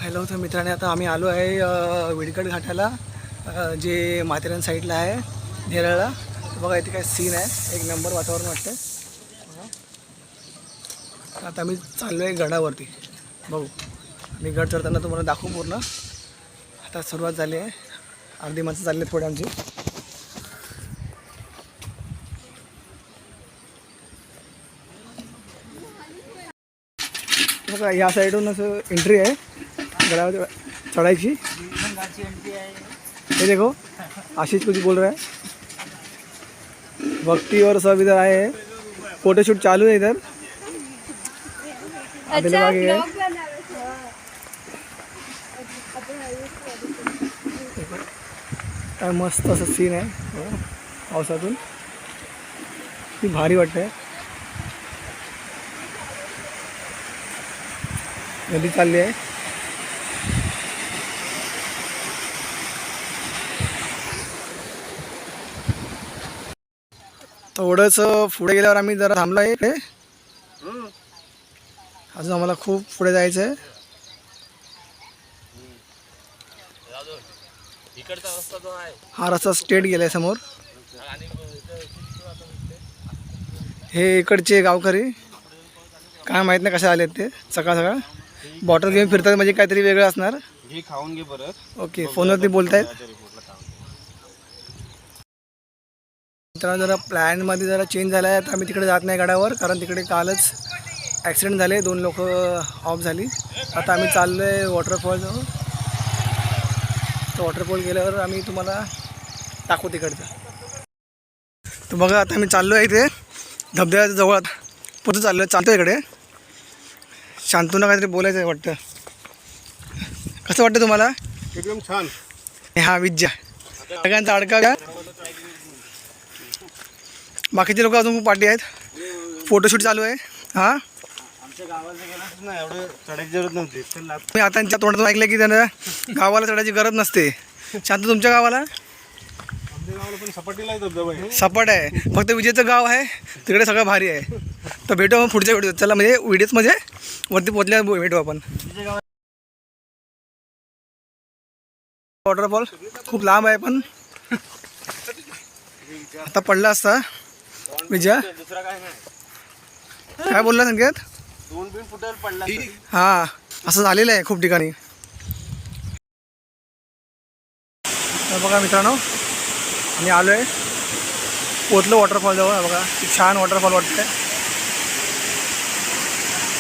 Hello, तर मित्रांनो आता आम्ही आलो आहे विडगड घाटाला, जे माथेरान साईडला आहे नेरळला. बघा इथे काय सीन आहे, एक नंबर वातावरण वाटतं. आता आम्ही चाललो आहे गडावरती. बघू मी गड चढताना तुम्हाला दाखवू पूर्ण. आता सुरुवात झाली आहे, अर्धी माणसं चालली आहेत पुढे आमची. बघा या साईडून असं एंट्री आहे गडावर चढ़ाई. ये देखो आशीष कुछ बोल रहा है, भक्ति और सब इधर आए हैं, फोटोशूट चालू है इधर. अच्छा, काय मस्त असं सीन आहे पावसातून, ती भारी वाटते. नदी चालली आहे. थोडंच पुढे गेल्यावर आम्ही जरा थांबलो आहे इकडे. अजून आम्हाला खूप पुढे जायचं आहे. हा रस्ता स्ट्रेट गेलाय समोर. हे इकडचे गावकरी काय माहित नाही कशा आलेत ते, सकाळ सकाळ बॉटल घेऊन फिरतात, म्हणजे काहीतरी वेगळं असणार. खाऊन घे परत. ओके, फोनवरती बोलतायत. मित्रांनो जरा प्लॅनमध्ये जरा चेंज झाला आहे. आता आम्ही तिकडे जात नाही गडावर, कारण तिकडे कालच ॲक्सिडेंट झाले, 2 लोक ऑफ झाली. आता आम्ही चाललो आहे वॉटरफॉलजवळ. तर वॉटरफॉल गेल्यावर आम्ही तुम्हाला दाखवू तिकडचं. तर बघा आता आम्ही चाललो आहे इथे धबधब्याच्या जवळ. पुढे चालतो इकडे. शांतूला काहीतरी बोलायचं आहे वाटतं. कसं वाटतं तुम्हाला? एकदम छान. हा विज्जा सगळ्यांचा अडका. बाकीचे लोक अजून खूप पार्टी आहेत, फोटोशूट चालू आहे. हां, आमच्या गावाला गेलाच ना, एवढं चढायची जरूरत नव्हती. मी आता त्यांच्या तोंडातून ऐकलं की त्यांना गावाला चढायची गरज नसते. शांत तुमच्या गावाला? आमच्या गावाला पण सपाटीला आहे धबधबा आहे. सपाट आहे, फक्त विजेचं गाव आहे तिकडे, सगळं भारी आहे. तर भेटू आपण पुढच्या व्हिडिओ. चला म्हणजे व्हिडिओच म्हणजे वरती पोचल्यावर भेटू आपण. वॉटरफॉल खूप लांब आहे, पण आता पडला असता विजय. दुसरा काय नाही. काय बोलला संकेत? 2-3 फुटावर पडला. हां, असं झालेलं आहे खूप ठिकाणी. तर बघा मित्रांनो आम्ही आलो आहे, पोचलो वॉटरफॉलजवळ. बघा खूप छान वॉटरफॉल वाटतं आहे,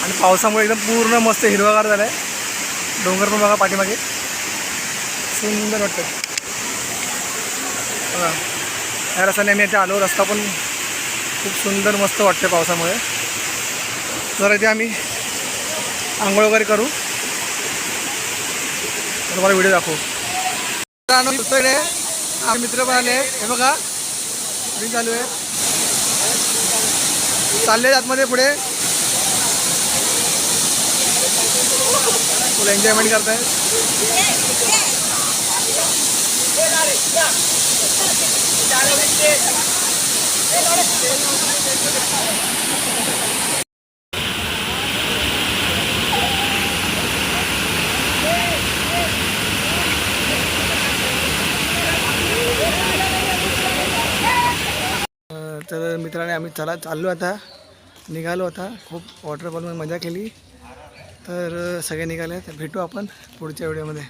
आणि पावसामुळे एकदम पूर्ण मस्त हिरवागार झालं आहे. डोंगर पण बघा पाठीमागे, सुंदर वाटतं. बघा या रस्त्याने आम्ही इथे आलो. रस्ता पण खूप सुंदर मस्त वाटते पावसामुळे. जरा इथे आम्ही आंघोळ वगैरे करू, तुम्हाला व्हिडिओ दाखवू. इकडे आम्ही मित्र पण आले. हे बघा मी चालू आहे, चालले आतमध्ये पुढे. फुल एन्जॉयमेंट करताय. तर मित्रांनो आम्ही चाललो आता, निघालो आता. खूप वॉटरफॉलमध्ये मजा केली. तर सगळे निघाले. तर भेटू आपण पुढच्या व्हिडिओमध्ये.